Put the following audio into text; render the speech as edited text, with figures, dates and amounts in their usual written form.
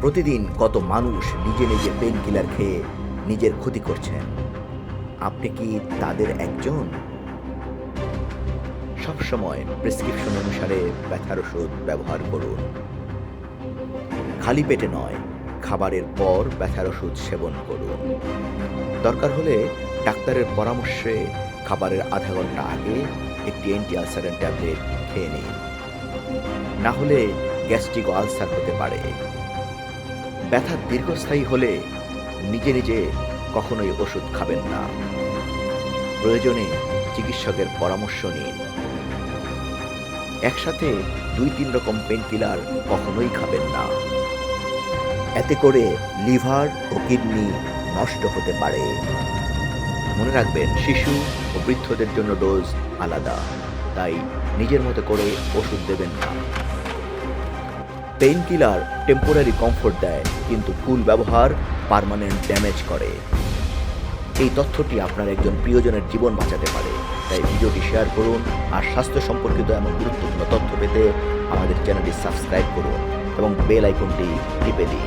প্রতিদিন কত মানুষ নিজে নিজে পেন কিলার খেয়ে নিজের ক্ষতি করছেন। আপনি কি তাদের একজন? সবসময় প্রেসক্রিপশন অনুসারে ব্যথার ওষুধ ব্যবহার করুন। খালি পেটে নয়, খাবারের পর ব্যথার ওষুধ সেবন করুন। দরকার হলে ডাক্তারের পরামর্শে খাবারের আধা ঘন্টা আগে একটি অ্যান্টি আলসারেন্ট ট্যাবলেট খেয়ে নিন। না হলে গ্যাস্ট্রিক আলসার হতে পারে। ব্যথা দীর্ঘস্থায়ী হলে নিজে নিজে কখনোই ওষুধ খাবেন না। প্রয়োজনে চিকিৎসকের পরামর্শ নিন। একসাথে 2-3 রকম পেন কিলার কখনোই খাবেন না। এতে করে লিভার ও কিডনি নষ্ট হতে পারে। মনে রাখবেন, শিশু ও বৃদ্ধদের জন্য ডোজ আলাদা, তাই নিজের মতো করে ওষুধ দেবেন না। পেইন কিলার টেম্পোরারি কমফোর্ট দেয়, কিন্তু ভুল ব্যবহার পার্মানেন্ট ড্যামেজ করে। এই তথ্যটি আপনার একজন প্রিয়জনের জীবন বাঁচাতে পারে। তাই ভিডিওটি শেয়ার করুন, আর স্বাস্থ্য সম্পর্কিত এমন গুরুত্বপূর্ণ তথ্য পেতে আমাদের চ্যানেলটি সাবস্ক্রাইব করুন এবং বেল আইকনটি টিপে দিন।